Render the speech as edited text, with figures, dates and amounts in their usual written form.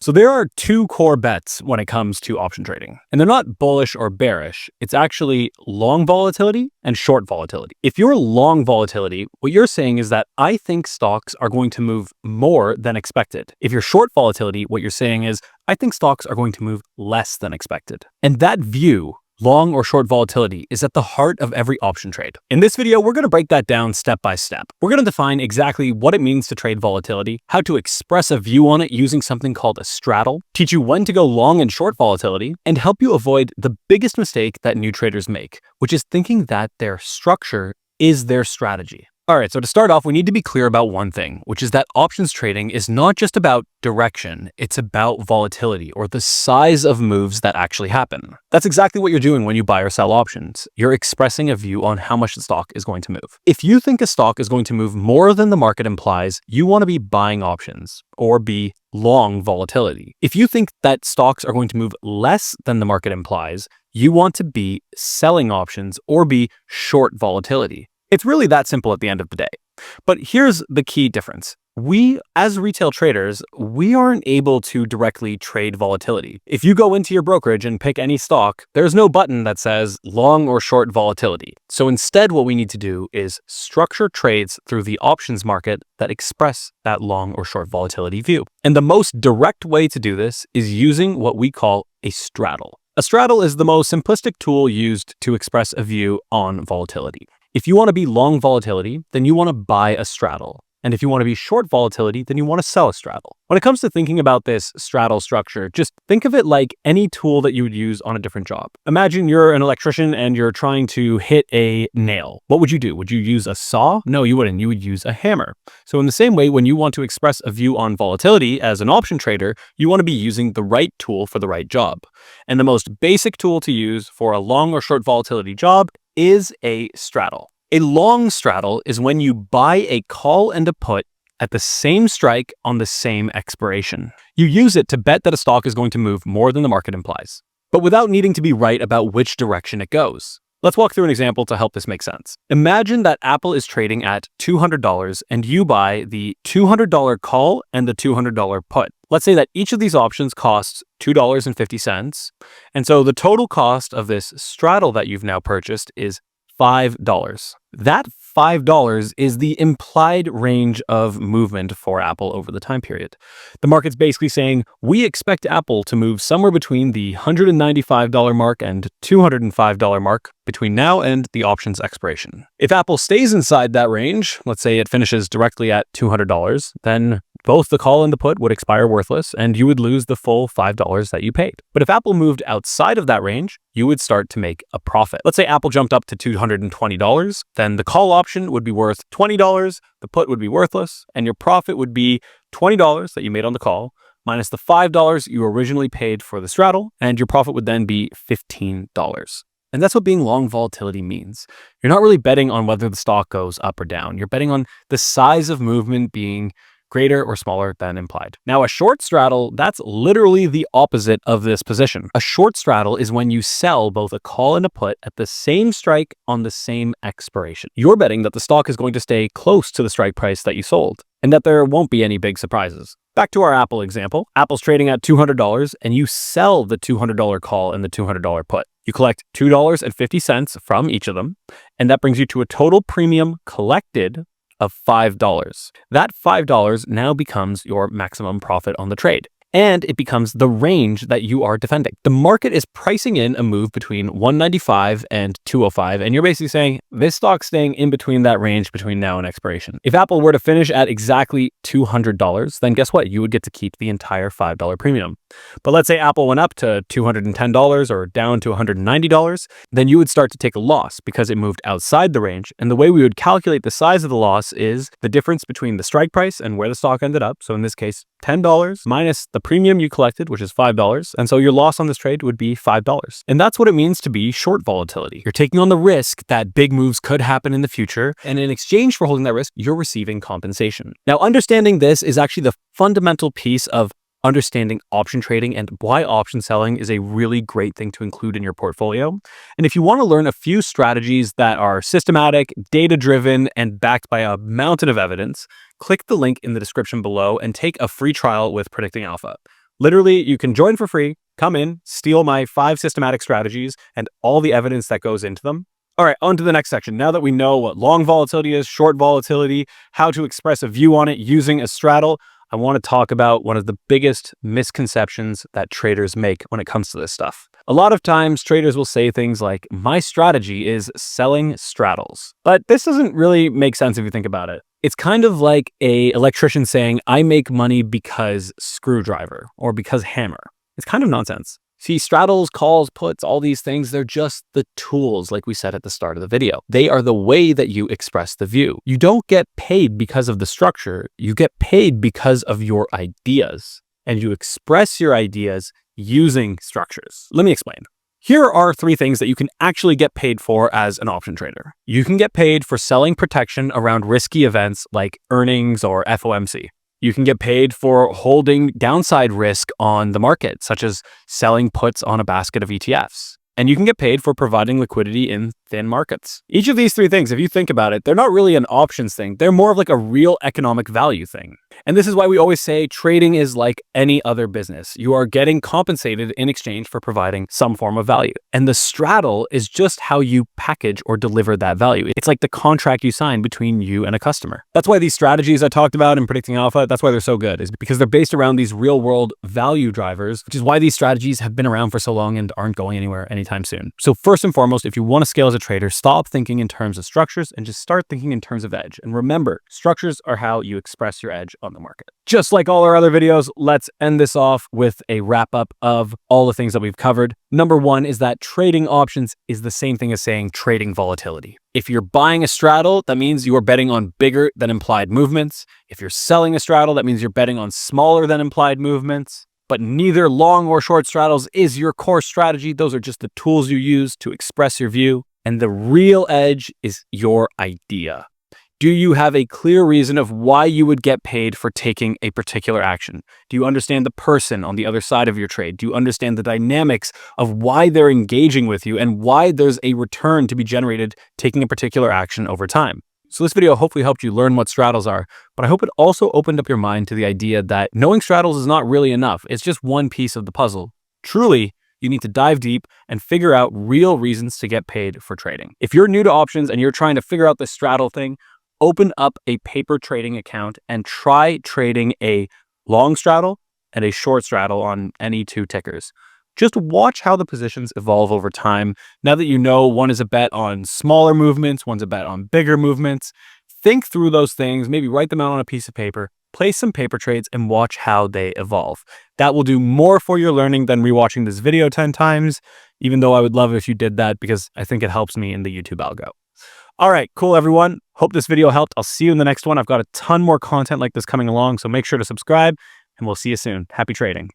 So there are two core bets when it comes to option trading, and they're not bullish or bearish. It's actually long volatility and short volatility. If you're long volatility, what you're saying is that I think stocks are going to move more than expected. If you're short volatility, what you're saying is I think stocks are going to move less than expected. And that view, long or short volatility, is at the heart of every option trade. In this video, we're going to break that down step by step. We're going to define exactly what it means to trade volatility, how to express a view on it using something called a straddle, teach you when to go long and short volatility, and help you avoid the biggest mistake that new traders make, which is thinking that their structure is their strategy. All right, so to start off, we need to be clear about one thing, which is that options trading is not just about direction, it's about volatility, or the size of moves that actually happen. That's exactly what you're doing when you buy or sell options. You're expressing a view on how much the stock is going to move. If you think a stock is going to move more than the market implies, you want to be buying options or be long volatility. If you think that stocks are going to move less than the market implies, you want to be selling options or be short volatility. It's really that simple at the end of the day. But here's the key difference. We, as retail traders, we aren't able to directly trade volatility. If you go into your brokerage and pick any stock, there's no button that says long or short volatility. So instead, what we need to do is structure trades through the options market that express that long or short volatility view. And the most direct way to do this is using what we call a straddle. A straddle is the most simplistic tool used to express a view on volatility. If you want to be long volatility, then you want to buy a straddle. And if you want to be short volatility, then you want to sell a straddle. When it comes to thinking about this straddle structure, just think of it like any tool that you would use on a different job. Imagine you're an electrician and you're trying to hit a nail. What would you do? Would you use a saw? No, you wouldn't. You would use a hammer. So in the same way, when you want to express a view on volatility as an option trader, you want to be using the right tool for the right job. And the most basic tool to use for a long or short volatility job is a straddle. A long straddle is when you buy a call and a put at the same strike on the same expiration. You use it to bet that a stock is going to move more than the market implies, but without needing to be right about which direction it goes. Let's walk through an example to help this make sense. Imagine that Apple is trading at $200 and you buy the $200 call and the $200 put. Let's say that each of these options costs $2.50. And so the total cost of this straddle that you've now purchased is $5. That $5 is the implied range of movement for Apple over the time period. The market's basically saying, we expect Apple to move somewhere between the $195 mark and $205 mark between now and the option's expiration. If Apple stays inside that range, let's say it finishes directly at $200, then both the call and the put would expire worthless, and you would lose the full $5 that you paid. But if Apple moved outside of that range, you would start to make a profit. Let's say Apple jumped up to $220, then the call option would be worth $20, the put would be worthless, and your profit would be $20 that you made on the call, minus the $5 you originally paid for the straddle, and your profit would then be $15. And that's what being long volatility means. You're not really betting on whether the stock goes up or down. You're betting on the size of movement being greater or smaller than implied. Now, a short straddle, that's literally the opposite of this position. A short straddle is when you sell both a call and a put at the same strike on the same expiration. You're betting that the stock is going to stay close to the strike price that you sold, and that there won't be any big surprises. Back to our Apple example. Apple's trading at $200 and you sell the $200 call and the $200 put. You collect $2.50 from each of them, and that brings you to a total premium collected of $5. That $5 now becomes your maximum profit on the trade, and it becomes the range that you are defending. The market is pricing in a move between 195 and 205, and you're basically saying this stock's staying in between that range between now and expiration. If Apple were to finish at exactly $200, then guess what? You would get to keep the entire $5 premium. But let's say Apple went up to $210 or down to $190, then you would start to take a loss because it moved outside the range. And the way we would calculate the size of the loss is the difference between the strike price and where the stock ended up. So in this case, $10 minus the premium you collected, which is $5. And so your loss on this trade would be $5. And that's what it means to be short volatility. You're taking on the risk that big moves could happen in the future. And in exchange for holding that risk, you're receiving compensation. Now, understanding this is actually the fundamental piece of understanding option trading and why option selling is a really great thing to include in your portfolio. And if you want to learn a few strategies that are systematic, data-driven, and backed by a mountain of evidence, click the link in the description below and take a free trial with Predicting Alpha. Literally, you can join for free, come in, steal my 5 systematic strategies and all the evidence that goes into them. All right, on to the next section. Now that we know what long volatility is, short volatility, how to express a view on it using a straddle, I want to talk about one of the biggest misconceptions that traders make when it comes to this stuff. A lot of times traders will say things like, my strategy is selling straddles. But this doesn't really make sense if you think about it. It's kind of like an electrician saying, I make money because screwdriver or because hammer. It's kind of nonsense. See, straddles, calls, puts, all these things, they're just the tools, like we said at the start of the video. They are the way that you express the view. You don't get paid because of the structure. You get paid because of your ideas. And you express your ideas using structures. Let me explain. Here are 3 things that you can actually get paid for as an option trader. You can get paid for selling protection around risky events like earnings or FOMC. You can get paid for holding downside risk on the market, such as selling puts on a basket of ETFs. And you can get paid for providing liquidity in thin markets. Each of these 3 things, if you think about it, they're not really an options thing. They're more of like a real economic value thing. And this is why we always say trading is like any other business. You are getting compensated in exchange for providing some form of value. And the straddle is just how you package or deliver that value. It's like the contract you sign between you and a customer. That's why these strategies I talked about in Predicting Alpha, that's why they're so good, is because they're based around these real world value drivers, which is why these strategies have been around for so long and aren't going anywhere anytime soon. So first and foremost, if you want to scale as a trader, stop thinking in terms of structures and just start thinking in terms of edge. And remember, structures are how you express your edge on the market. Just like all our other videos, let's end this off with a wrap up of all the things that we've covered. Number 1 is that trading options is the same thing as saying trading volatility. If you're buying a straddle, that means you are betting on bigger than implied movements. If you're selling a straddle, that means you're betting on smaller than implied movements. But neither long or short straddles is your core strategy. Those are just the tools you use to express your view. And the real edge is your idea. Do you have a clear reason of why you would get paid for taking a particular action? Do you understand the person on the other side of your trade? Do you understand the dynamics of why they're engaging with you and why there's a return to be generated taking a particular action over time? So this video hopefully helped you learn what straddles are, but I hope it also opened up your mind to the idea that knowing straddles is not really enough. It's just one piece of the puzzle. Truly, you need to dive deep and figure out real reasons to get paid for trading. If you're new to options and you're trying to figure out the straddle thing, open up a paper trading account and try trading a long straddle and a short straddle on any 2 tickers. Just watch how the positions evolve over time. Now that you know one is a bet on smaller movements, one's a bet on bigger movements, think through those things, maybe write them out on a piece of paper, place some paper trades and watch how they evolve. That will do more for your learning than rewatching this video 10 times, even though I would love it if you did that because I think it helps me in the YouTube algo. All right, cool, everyone. Hope this video helped. I'll see you in the next one. I've got a ton more content like this coming along, so make sure to subscribe, and we'll see you soon. Happy trading.